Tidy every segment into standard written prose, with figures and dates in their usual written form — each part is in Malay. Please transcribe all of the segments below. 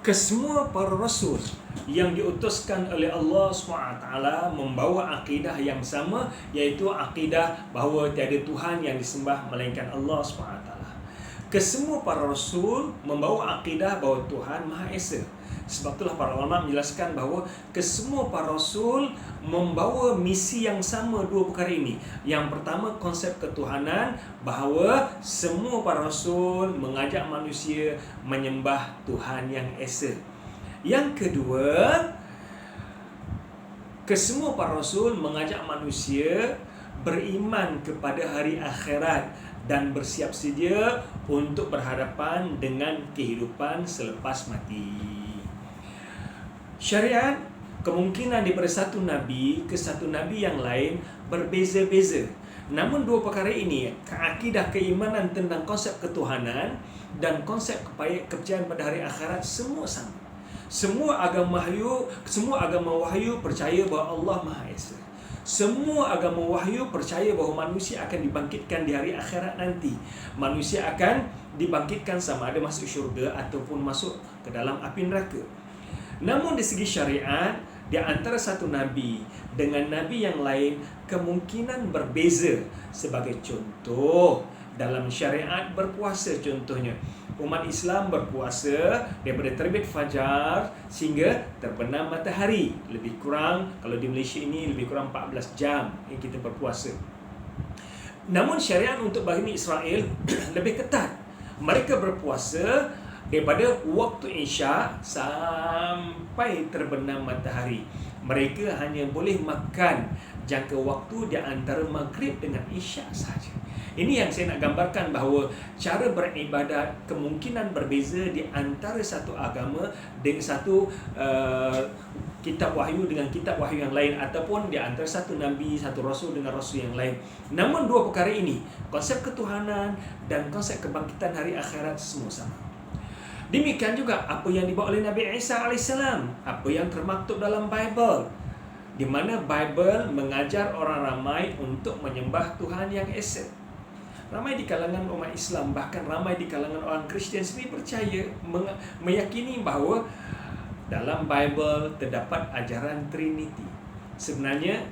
Kesemua para rasul yang diutuskan oleh Allah SWT membawa akidah yang sama, iaitu akidah bahawa tiada Tuhan yang disembah melainkan Allah SWT. Kesemua para rasul membawa akidah bahawa Tuhan Maha Esa. Sebab itulah para ulama menjelaskan bahawa kesemua para rasul membawa misi yang sama dua perkara ini. Yang pertama, konsep ketuhanan, bahawa semua para rasul mengajak manusia menyembah Tuhan yang Esa. Yang kedua, kesemua para rasul mengajak manusia beriman kepada hari akhirat dan bersiap sedia untuk berhadapan dengan kehidupan selepas mati. Syariat kemungkinan daripada satu Nabi ke satu Nabi yang lain berbeza-beza. Namun dua perkara ini, akidah keimanan tentang konsep ketuhanan dan konsep kepercayaan pada hari akhirat, semua sama. Semua agama wahyu percaya bahawa Allah Maha Esa. Semua agama wahyu percaya bahawa manusia akan dibangkitkan di hari akhirat nanti. Manusia akan dibangkitkan sama ada masuk syurga ataupun masuk ke dalam api neraka. Namun di segi syariat, di antara satu Nabi dengan Nabi yang lain kemungkinan berbeza. Sebagai contoh, dalam syariat berpuasa contohnya, umat Islam berpuasa daripada terbit fajar sehingga terbenam matahari. Lebih kurang, kalau di Malaysia ini lebih kurang 14 jam yang kita berpuasa. Namun syariat untuk Bani Israel lebih ketat. Mereka berpuasa daripada waktu Isyak sampai terbenam matahari. Mereka hanya boleh makan jangka waktu di antara Maghrib dengan Isyak sahaja. Ini yang saya nak gambarkan bahawa cara beribadat kemungkinan berbeza di antara satu agama dengan satu kitab wahyu dengan kitab wahyu yang lain, ataupun di antara satu Nabi, satu Rasul dengan Rasul yang lain. Namun dua perkara ini, konsep ketuhanan dan konsep kebangkitan hari akhirat, semua sama. Demikian juga apa yang dibawa oleh Nabi Isa AS, apa yang termaktub dalam Bible, di mana Bible mengajar orang ramai untuk menyembah Tuhan yang Esa. Ramai di kalangan umat Islam, bahkan ramai di kalangan orang Kristian sendiri percaya, meyakini bahawa dalam Bible terdapat ajaran Trinity. Sebenarnya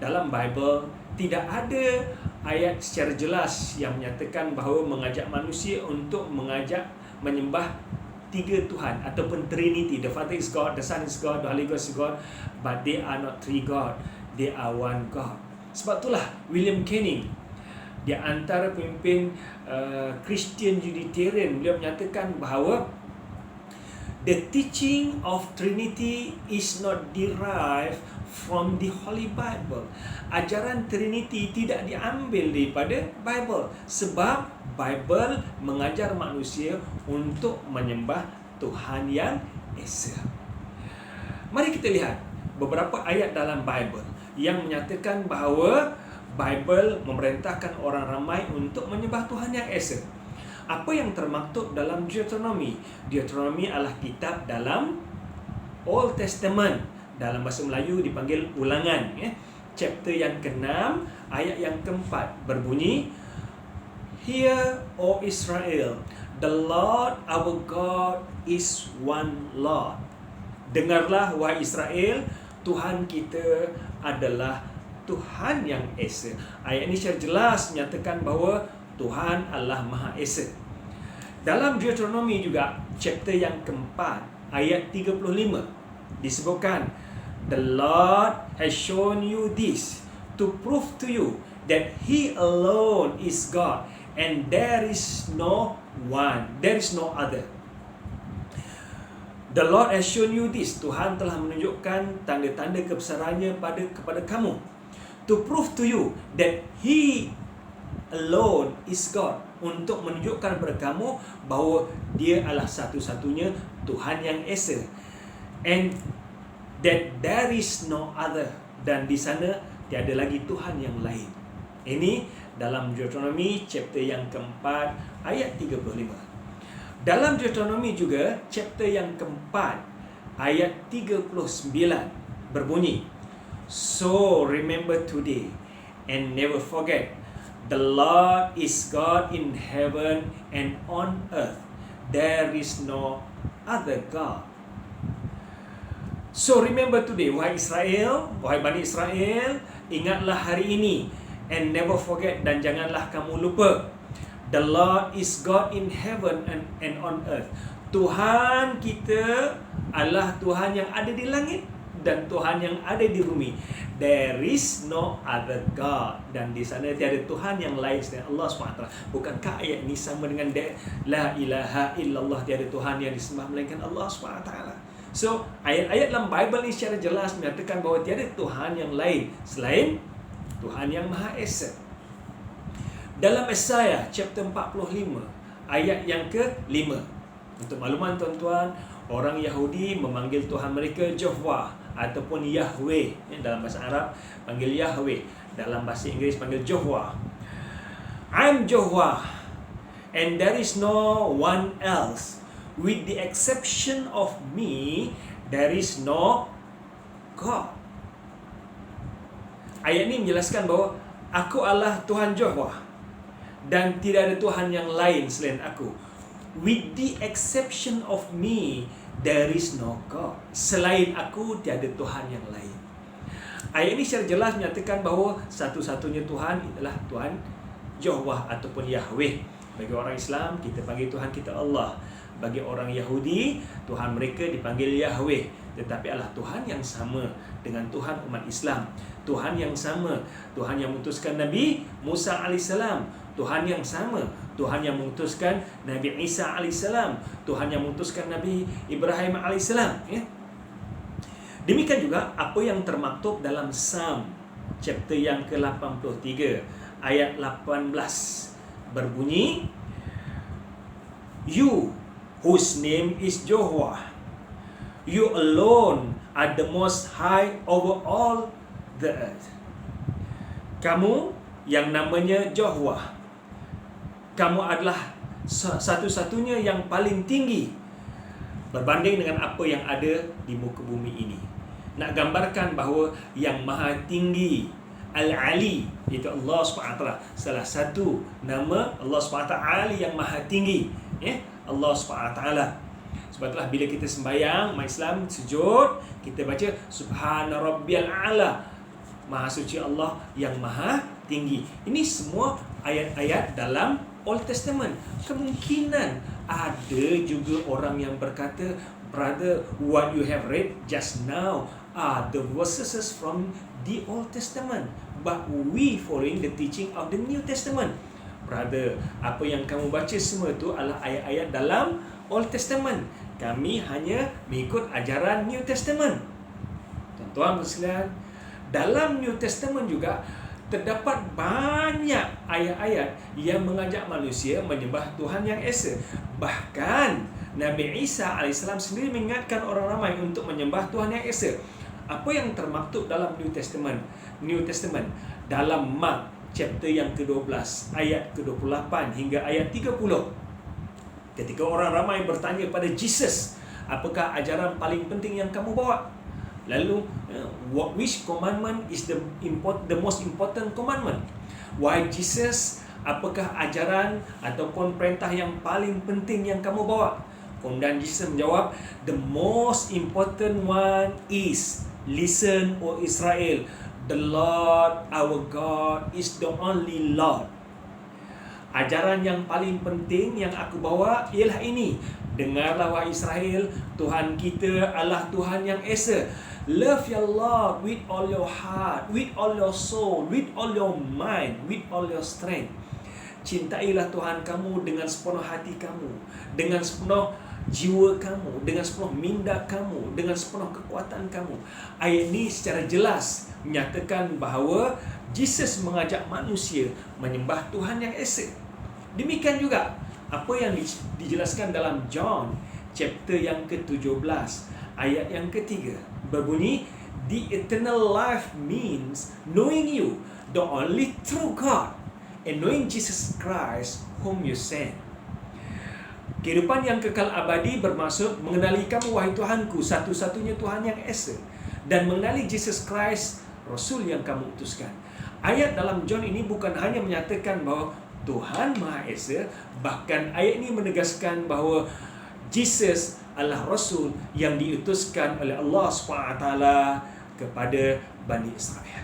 dalam Bible tidak ada ayat secara jelas yang menyatakan bahawa mengajak manusia untuk menyembah tiga Tuhan ataupun Trinity. The Father is God, the Son is God, the Holy Ghost is God, but they are not three God, they are one God. Sebab itulah William Canning, di antara pemimpin Christian Unitarian, beliau menyatakan bahawa the teaching of Trinity is not derived from the Holy Bible. Ajaran Trinity tidak diambil daripada Bible, sebab Bible mengajar manusia untuk menyembah Tuhan yang Esa. Mari kita lihat beberapa ayat dalam Bible yang menyatakan bahawa Bible memerintahkan orang ramai untuk menyembah Tuhan yang Esa. Apa yang termaktub dalam Deuteronomy? Deuteronomy adalah kitab dalam Old Testament. Dalam bahasa Melayu dipanggil Ulangan. Chapter yang ke-6, ayat yang ke-4 berbunyi, Hear, O Israel, the Lord our God is one Lord. Dengarlah, wahai Israel, Tuhan kita adalah Tuhan yang Esa. Ayat ini secara jelas menyatakan bahawa Tuhan adalah Maha Esa. Dalam Deuteronomy juga, chapter yang keempat, ayat 35, disebutkan, The Lord has shown you this to prove to you that He alone is God and there is no other. The Lord has shown you this. Tuhan telah menunjukkan tanda-tanda kebesarannya kepada kamu. To prove to you that He alone is God. Untuk menunjukkan kepada kamu bahawa Dia adalah satu-satunya Tuhan yang Esa. And that there is no other. Dan di sana tiada lagi Tuhan yang lain. Ini dalam Deuteronomy chapter yang keempat ayat 35. Dalam Deuteronomy juga chapter yang keempat ayat 39 berbunyi, So remember today and never forget, the Lord is God in heaven and on earth. There is no other God. So remember today, wahai Israel, wahai Bani Israel, ingatlah hari ini, and never forget, dan janganlah kamu lupa. The Lord is God in heaven and on earth. Tuhan kita adalah Tuhan yang ada di langit dan Tuhan yang ada di bumi. There is no other God. Dan di sana tiada Tuhan yang lain selain Allah SWT. Bukankah ayat ini sama dengan La ilaha illallah, tiada Tuhan yang disembah melainkan Allah SWT. So, ayat-ayat dalam Bible ini secara jelas menyatakan bahawa tiada Tuhan yang lain selain Tuhan yang Maha Esa. Dalam Yesaya chapter 45, ayat yang ke-5. Untuk makluman tuan-tuan, orang Yahudi memanggil Tuhan mereka Jehovah ataupun Yahweh. Dalam bahasa Arab panggil Yahweh, dalam bahasa Inggeris panggil Jehovah. I'm Jehovah, and there is no one else. With the exception of me, there is no God. Ayat ini menjelaskan bahawa aku adalah Tuhan Jehovah dan tidak ada Tuhan yang lain selain aku. With the exception of me, there is no God. Selain aku, tiada Tuhan yang lain. Ayat ini secara jelas menyatakan bahawa satu-satunya Tuhan adalah Tuhan Jehovah ataupun Yahweh. Bagi orang Islam, kita panggil Tuhan kita Allah. Bagi orang Yahudi, Tuhan mereka dipanggil Yahweh. Tetapi adalah Tuhan yang sama dengan Tuhan umat Islam. Tuhan yang sama, Tuhan yang mengutuskan Nabi Musa AS, Tuhan yang sama, Tuhan yang mengutuskan Nabi Isa AS, Tuhan yang mengutuskan Nabi Ibrahim AS. Ya. Demikian juga apa yang termaktub dalam Psalm chapter yang ke-83 ayat 18 berbunyi, You whose name is Jehovah, you alone are the most high over all the earth. Kamu yang namanya Jehovah, kamu adalah satu-satunya yang paling tinggi berbanding dengan apa yang ada di muka bumi ini. Nak gambarkan bahawa yang maha tinggi, Al-Ali, itu Allah SWT. Salah satu nama Allah SWT, Ali yang maha tinggi, ya? Allah SWT. Sebab itulah bila kita sembahyang, umat Islam sujud, kita baca Subhana Rabbiyal A'la, Maha suci Allah yang maha tinggi. Ini semua ayat-ayat dalam Old Testament. Kemungkinan ada juga orang yang berkata, brother, what you have read just now are the verses from the Old Testament, but we following the teaching of the New Testament. Brother, apa yang kamu baca semua itu adalah ayat-ayat dalam Old Testament. Kami hanya mengikut ajaran New Testament. Tuan-tuan sekalian, dalam New Testament juga terdapat banyak ayat-ayat yang mengajak manusia menyembah Tuhan yang Esa. Bahkan Nabi Isa AS sendiri mengingatkan orang ramai untuk menyembah Tuhan yang Esa. Apa yang termaktub dalam New Testament? Dalam Mark chapter yang ke-12 ayat ke-28 hingga ayat 30. Ketika orang ramai bertanya pada Jesus, apakah ajaran paling penting yang kamu bawa? Lalu, which commandment is the most important commandment? Why Jesus, apakah ajaran ataupun perintah yang paling penting yang kamu bawa? Kemudian Jesus menjawab, the most important one is, listen, O Israel, the Lord our God is the only Lord. Ajaran yang paling penting yang aku bawa ialah ini. Dengarlah wahai Israel, Tuhan kita adalah Tuhan yang Esa. Love your Lord with all your heart, with all your soul, with all your mind, with all your strength. Cintailah Tuhan kamu dengan sepenuh hati kamu, dengan sepenuh jiwa kamu, dengan sepenuh minda kamu, dengan sepenuh kekuatan kamu. Ayat ini secara jelas menyatakan bahawa Jesus mengajak manusia menyembah Tuhan yang Esa. Demikian juga apa yang dijelaskan dalam John chapter yang ke-17 ayat yang ke-3 berbunyi, the eternal life means knowing you, the only true God, and knowing Jesus Christ whom you sent. Kehidupan yang kekal abadi bermaksud mengenali kamu wahai Tuhanku, satu-satunya Tuhan yang Esa, dan mengenali Jesus Christ, Rasul yang kamu utuskan. Ayat dalam John ini bukan hanya menyatakan bahawa Tuhan Maha Esa, bahkan ayat ini menegaskan bahawa Jesus adalah Rasul yang diutuskan oleh Allah SWT kepada Bani Israel.